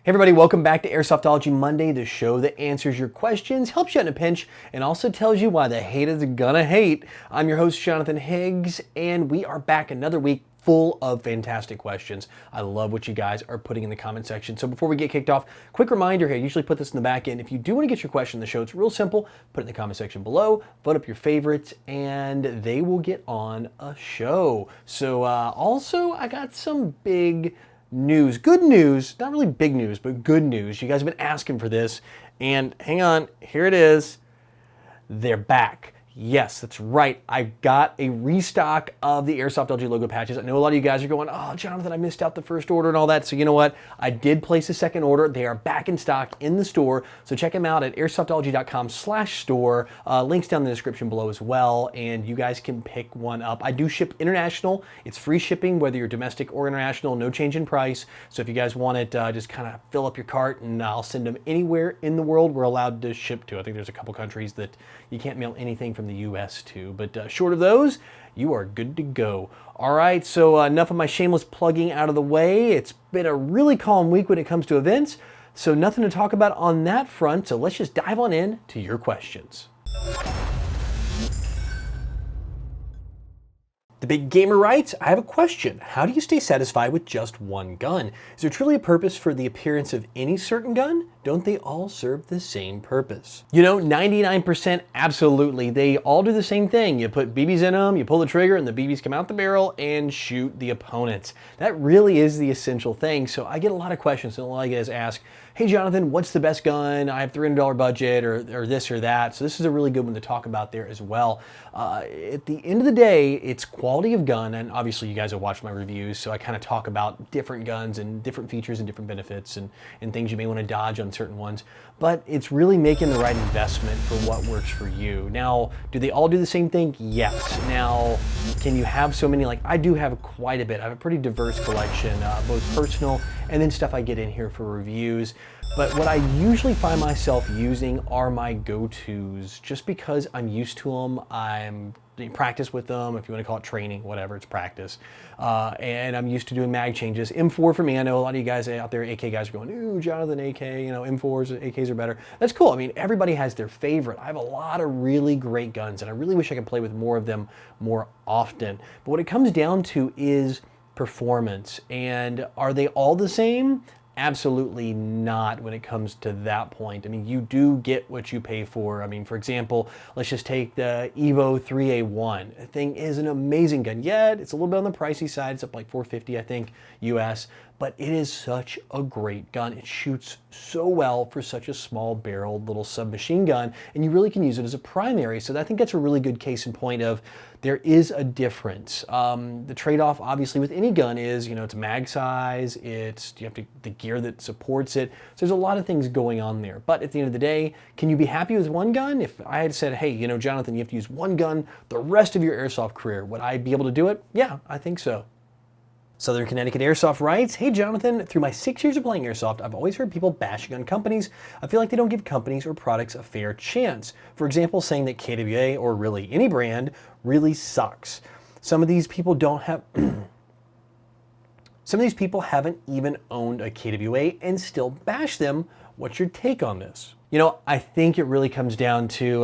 Hey everybody, welcome back to Airsoftology Monday, the show that answers your questions, helps you out in a pinch, and also tells you why the haters are gonna hate. I'm your host, Jonathan Higgs, and we are back another week full of fantastic questions. I love what you guys are putting in the comment section. So before we get kicked off, quick reminder here, I usually put this in the back end. If you do want to get your question in the show, it's real simple. Put it in the comment section below, vote up your favorites, and they will get on a show. So also, I got some big news, good news, not really big news, but good news. You guys have been asking for this, and hang on, here it is. They're back. Yes, that's right. I got a restock of the Airsoftology logo patches. I know a lot of you guys are going, oh, Jonathan, I missed out the first order and all that. So you know what? I did place a second order. They are back in stock in the store. So check them out at airsoftology.com/store. Links down in the description below as well. And you guys can pick one up. I do ship international. It's free shipping, whether you're domestic or international, no change in price. So if you guys want it, just kind of fill up your cart and I'll send them anywhere in the world we're allowed to ship to. I think there's a couple countries that you can't mail anything from the US to, but short of those, you are good to go. All right, so enough of my shameless plugging out of the way. It's been a really calm week when it comes to events, so nothing to talk about on that front, so let's just dive on in to your questions. The Big Gamer writes, I have a question. How do you stay satisfied with just one gun? Is there truly a purpose for the appearance of any certain gun? Don't they all serve the same purpose? You know, 99% absolutely. They all do the same thing. You put BBs in them, you pull the trigger, and the BBs come out the barrel and shoot the opponents. That really is the essential thing. So I get a lot of questions, and a lot of you guys ask, hey Jonathan, what's the best gun? I have $300 budget or this or that. So this is a really good one to talk about there as well. At the end of the day, it's quality of gun, and obviously you guys have watched my reviews, so I kind of talk about different guns and different features and different benefits and things you may want to dodge on certain ones. But it's really making the right investment for what works for you. Now, do they all do the same thing? Yes. Now, can you have so many? Like, I do have quite a bit. I have a pretty diverse collection, both personal and then stuff I get in here for reviews. But what I usually find myself using are my go-tos, just because I'm used to them. I'm practice with them, if you want to call it training, whatever, it's practice. And I'm used to doing mag changes. M4 for me, I know a lot of you guys out there, AK guys are going, ooh, Jonathan, AK, you know, M4s, AKs are better. That's cool. I mean, everybody has their favorite. I have a lot of really great guns, and I really wish I could play with more of them more often. But what it comes down to is performance. And are they all the same? Absolutely not when it comes to that point. I mean, you do get what you pay for. I mean, for example, let's just take the Evo 3A1. The thing is an amazing gun. Yeah, it's a little bit on the pricey side. It's up like $450, I think, US. But it is such a great gun. It shoots so well for such a small barreled little submachine gun, and you really can use it as a primary. So I think that's a really good case in point of there is a difference. The trade-off, obviously, with any gun is, you know, it's mag size, it's the gear that supports it. So there's a lot of things going on there. But at the end of the day, can you be happy with one gun? If I had said, hey, you know, Jonathan, you have to use one gun the rest of your airsoft career, would I be able to do it? Yeah, I think so. Southern Connecticut Airsoft writes, hey Jonathan, through my 6 years of playing Airsoft, I've always heard people bashing on companies. I feel like they don't give companies or products a fair chance. For example, saying that KWA, or really any brand, really sucks. Some of these people don't have... Some of these people haven't even owned a KWA and still bash them. What's your take on this? You know, I think it really comes down to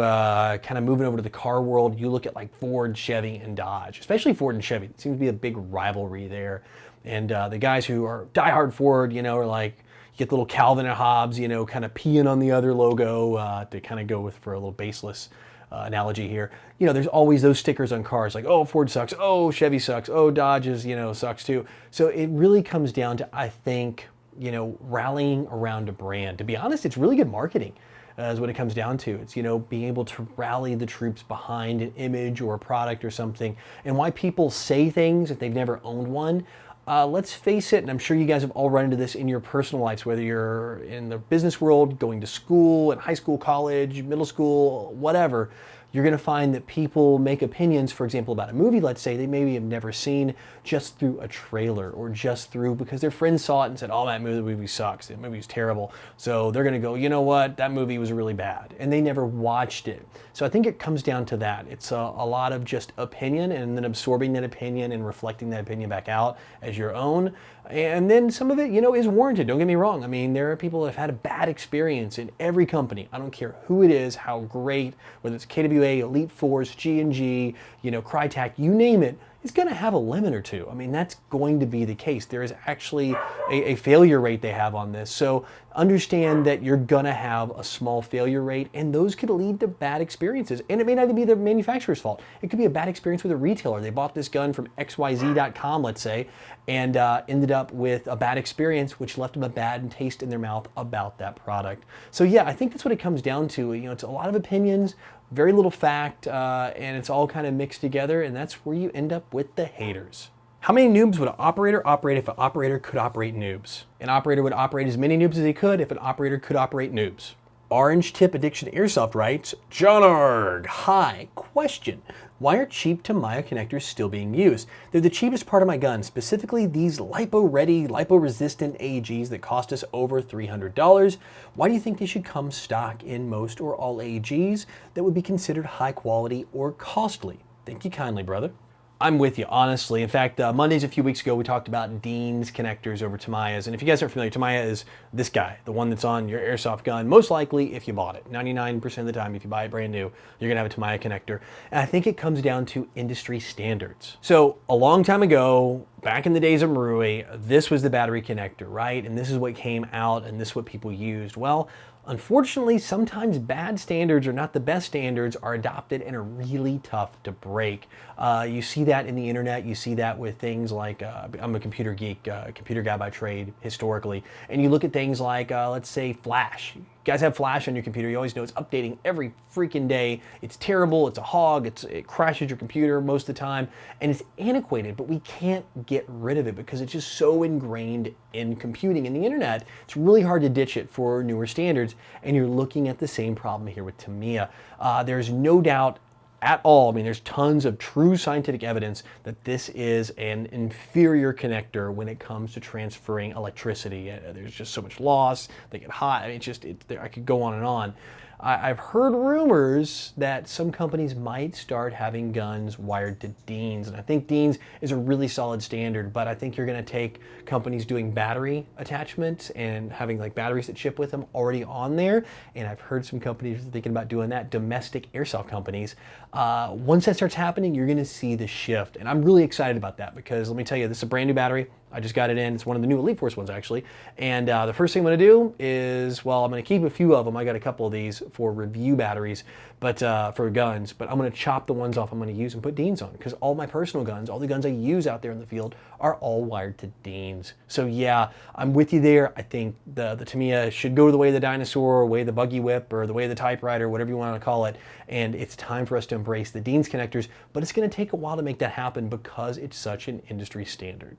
kind of moving over to the car world. You look at like Ford, Chevy, and Dodge, especially Ford and Chevy. It seems to be a big rivalry there. And the guys who are diehard Ford, you know, are like, you get the little Calvin and Hobbes, you know, kind of peeing on the other logo to kind of go with for a little baseless analogy here. You know, there's always those stickers on cars like, oh, Ford sucks, oh, Chevy sucks, oh, Dodge is, you know, sucks too. So it really comes down to, I think, you know, rallying around a brand. To be honest, it's really good marketing is what it comes down to. It's, you know, being able to rally the troops behind an image or a product or something. And why people say things if they've never owned one. Let's face it, and I'm sure you guys have all run into this in your personal lives, whether you're in the business world, going to school, in high school, college, middle school, whatever. you're going to find that people make opinions, for example, about a movie, let's say, they maybe have never seen just through a trailer or just through because their friends saw it and said, oh, that movie sucks. That movie's terrible. So they're going to go, you know what? That movie was really bad. And they never watched it. So I think it comes down to that. It's a lot of just opinion and then absorbing that opinion and reflecting that opinion back out as your own. And then some of it, is warranted. Don't get me wrong. I mean, there are people that have had a bad experience in every company. I don't care who it is, how great, whether it's KWA, Elite Force, G&G, Crytek, you name it, it's going to have a limit or two. I mean, that's going to be the case. There is actually a failure rate they have on this. So understand that you're going to have a small failure rate, and those could lead to bad experiences. And it may not even be the manufacturer's fault. It could be a bad experience with a retailer. They bought this gun from XYZ.com, let's say, and ended up with a bad experience, which left them a bad taste in their mouth about that product. So yeah, I think that's what it comes down to. It's a lot of opinions, very little fact, and it's all kind of mixed together, and that's where you end up with the haters. How many noobs would an operator operate if an operator could operate noobs? An operator would operate as many noobs as he could if an operator could operate noobs. Orange Tip Addiction Airsoft writes, John Arg, hi, question. Why are cheap Tamiya connectors still being used? They're the cheapest part of my gun, specifically these lipo-ready, lipo-resistant AEGs that cost us over $300. Why do you think they should come stock in most or all AEGs that would be considered high quality or costly? Thank you kindly, brother. I'm with you, honestly. In fact, Mondays a few weeks ago, we talked about Dean's connectors over Tamiya's. And if you guys aren't familiar, Tamiya is this guy, the one that's on your airsoft gun, most likely if you bought it. 99% of the time, if you buy it brand new, you're gonna have a Tamiya connector. And I think it comes down to industry standards. So a long time ago, back in the days of Marui, this was the battery connector, right? And this is what came out, and this is what people used. Well, unfortunately, sometimes bad standards or not the best standards are adopted and are really tough to break. You see that in the internet. You see that with things like, I'm a computer geek, computer guy by trade historically, and you look at things like, let's say Flash. You guys have Flash on your computer, you always know it's updating every freaking day. It's terrible, it's a hog, it crashes your computer most of the time, and it's antiquated, but we can't get rid of it because it's just so ingrained in computing and the internet. It's really hard to ditch it for newer standards, and you're looking at the same problem here with Tamiya. There's no doubt at all, I mean, there's tons of true scientific evidence that this is an inferior connector when it comes to transferring electricity. There's just so much loss, they get hot, I mean, I could go on and on. I've heard rumors that some companies might start having guns wired to Deans, and I think Deans is a really solid standard, but I think you're going to take companies doing battery attachments and having like batteries that ship with them already on there, and I've heard some companies are thinking about doing that, domestic airsoft companies. Once that starts happening, you're going to see the shift, and I'm really excited about that because let me tell you, this is a brand new battery. I just got it in. It's one of the new Elite Force ones, actually. And the first thing I'm going to do is, well, I'm going to keep a few of them. I got a couple of these for review batteries, but for guns. But I'm going to chop the ones off I'm going to use and put Deans on because all my personal guns, all the guns I use out there in the field are all wired to Deans. So yeah, I'm with you there. I think the Tamiya should go the way of the dinosaur, the way of the buggy whip, or the way of the typewriter, whatever you want to call it. And it's time for us to embrace the Deans connectors, but it's going to take a while to make that happen because it's such an industry standard.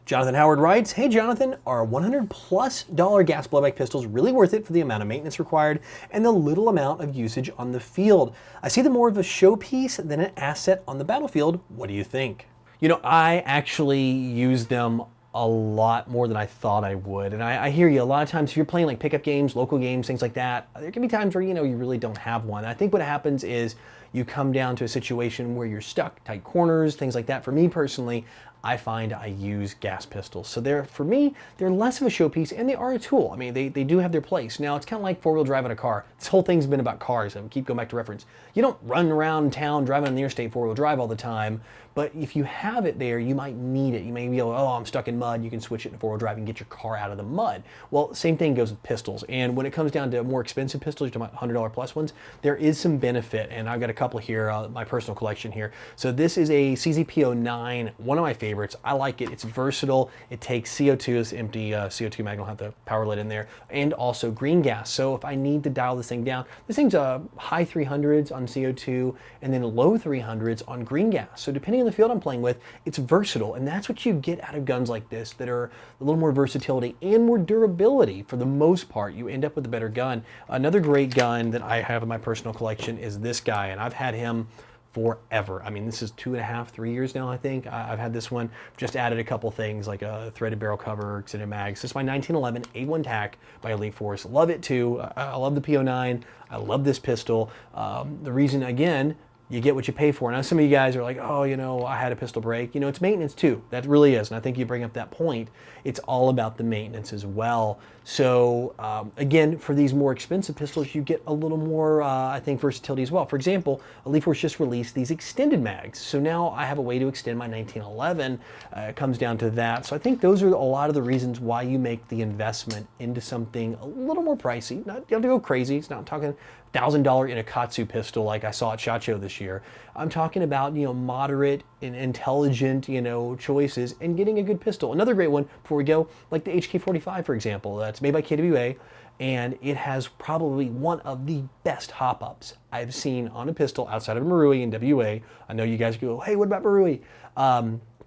Jonathan Howard writes, hey Jonathan, are $100+ gas blowback pistols really worth it for the amount of maintenance required and the little amount of usage on the field? I see them more of a showpiece than an asset on the battlefield. What do you think? I actually use them a lot more than I thought I would. And I hear you, a lot of times if you're playing like pickup games, local games, things like that, there can be times where, you really don't have one. And I think what happens is you come down to a situation where you're stuck, tight corners, things like that. For me personally, I find I use gas pistols. So for me, they're less of a showpiece and they are a tool. I mean, they do have their place. Now, it's kind of like four-wheel drive in a car. This whole thing's been about cars. I keep going back to reference. You don't run around town driving on the interstate four-wheel drive all the time, but if you have it there, you might need it. You may be able, oh, I'm stuck in mud. You can switch it to four-wheel drive and get your car out of the mud. Well, same thing goes with pistols. And when it comes down to more expensive pistols, you're talking about $100 plus ones, there is some benefit. And I've got a couple here, my personal collection here. So this is a CZP-09, one of my favorites. favorites. I like it. It's versatile. It takes CO2, it's empty CO2 mag, don't have the power lid in there, and also green gas. So if I need to dial this thing down, this thing's high 300s on CO2 and then low 300s on green gas. So depending on the field I'm playing with, it's versatile, and that's what you get out of guns like this that are a little more versatility and more durability. For the most part, you end up with a better gun. Another great gun that I have in my personal collection is this guy, and I've had him forever. I mean, this is 2.5, 3 years now, I think. I've had this one, just added a couple things like a threaded barrel cover, extended mags. This is my 1911 A1 TAC by Elite Force. Love it too. I love the P09. I love this pistol. The reason, again, you get what you pay for. Now, some of you guys are like, oh, you know, I had a pistol break. You know, it's maintenance too. That really is. And I think you bring up that point. It's all about the maintenance as well. So again, for these more expensive pistols, you get a little more, I think, versatility as well. For example, Elite Force just released these extended mags. So now I have a way to extend my 1911. It comes down to that. So I think those are a lot of the reasons why you make the investment into something a little more pricey. Not, you have to go crazy. It's not talking $1,000 in a Katsu pistol like I saw at SHOT Show this year. I'm talking about, you know, moderate and intelligent, you know, choices and getting a good pistol. Another great one before we go, like the HK45, for example. That's made by KWA, and it has probably one of the best hop-ups I've seen on a pistol outside of Marui and WA. I know you guys go, hey, what about Marui?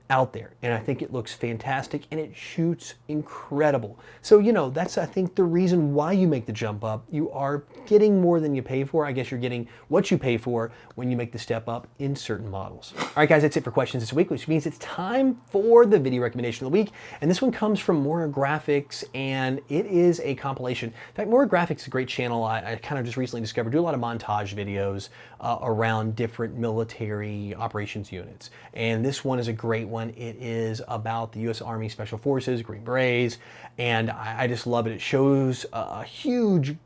Out there, and I think it looks fantastic and it shoots incredible. So, you know, that's, I think, the reason why you make the jump up. You are getting more than you pay for. I guess you're getting what you pay for when you make the step up in certain models. All right, guys, that's it for questions this week, which means it's time for the video recommendation of the week. And this one comes from Mora Graphics, and it is a compilation. In fact, Mora Graphics is a great channel I kind of just recently discovered. Do a lot of montage videos around different military operations units. And this one is a great one. It is about the U.S. Army Special Forces, Green Berets, and I just love it. It shows a huge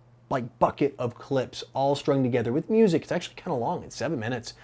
bucket of clips all strung together with music. It's actually kind of long. It's 7 minutes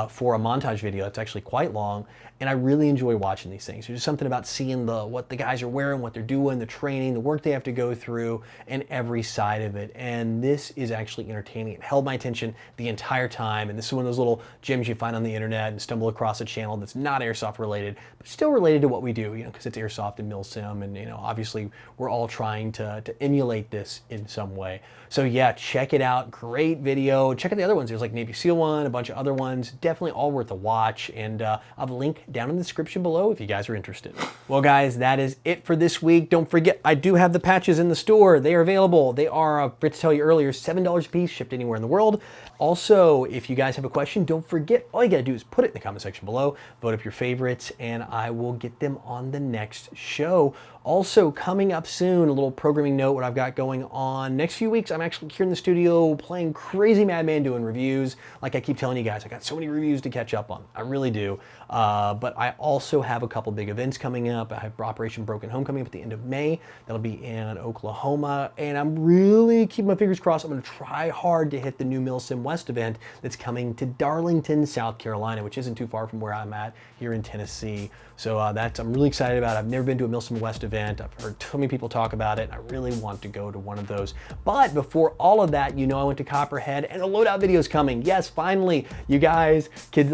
for a montage video. It's actually quite long, and I really enjoy watching these things. There's just something about seeing what the guys are wearing, what they're doing, the training, the work they have to go through, and every side of it. And this is actually entertaining. It held my attention the entire time, and this is one of those little gems you find on the internet and stumble across a channel that's not airsoft related, but still related to what we do, you know, because it's airsoft and milsim, and, you know, obviously we're all trying to emulate this in some way. So yeah, check it out. Great video. Check out the other ones. There's like Navy SEAL one, a bunch of other ones. Definitely all worth a watch, and I'll have a link down in the description below if you guys are interested. Well, guys, that is it for this week. Don't forget, I do have the patches in the store. They are available. They are, I forgot to tell you earlier, $7 a piece, shipped anywhere in the world. Also, if you guys have a question, don't forget, all you gotta do is put it in the comment section below, vote up your favorites, and I will get them on the next show. Also, coming up soon, a little programming note, what I've got going on. Next few weeks, I'm actually here in the studio playing Crazy Madman, doing reviews. Like I keep telling you guys, I got so many reviews to catch up on. I really do. But I also have a couple big events coming up. I have Operation Broken Home coming up at the end of May. That'll be in Oklahoma. And I'm really keeping my fingers crossed. I'm gonna try hard to hit the new Milsim West event that's coming to Darlington, South Carolina, which isn't too far from where I'm at here in Tennessee. So I'm really excited about it. I've never been to a Milsim West event. I've heard too many people talk about it, and I really want to go to one of those. But before all of that, you know, I went to Copperhead, and the loadout video is coming. Yes, finally, you guys could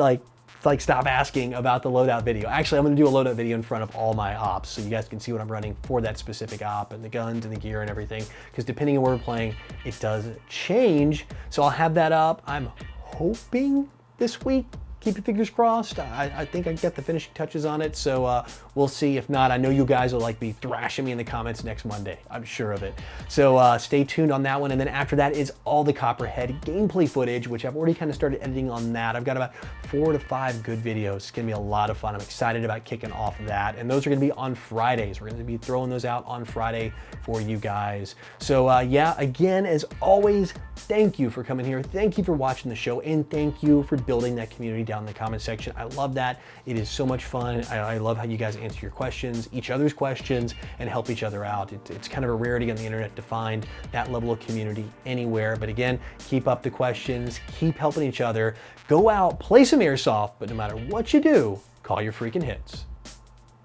stop asking about the loadout video. Actually, I'm gonna do a loadout video in front of all my ops, so you guys can see what I'm running for that specific op, and the guns and the gear and everything, because depending on where we're playing, it does change. So I'll have that up, I'm hoping this week. Keep your fingers crossed. I think I get the finishing touches on it, so we'll see. If not, I know you guys will be thrashing me in the comments next Monday. I'm sure of it. So stay tuned on that one, and then after that is all the Copperhead gameplay footage, which I've already kind of started editing on that. I've got about 4 to 5 good videos. It's gonna be a lot of fun. I'm excited about kicking off that, and those are gonna be on Fridays. We're gonna be throwing those out on Friday for you guys. So yeah, again, as always, thank you for coming here. Thank you for watching the show, and thank you for building that community down in the comment section. I love that. It is so much fun. I love how you guys answer your questions, each other's questions, and help each other out. It's kind of a rarity on the internet to find that level of community anywhere. But again, keep up the questions, keep helping each other. Go out, play some airsoft, but no matter what you do, call your freaking hits.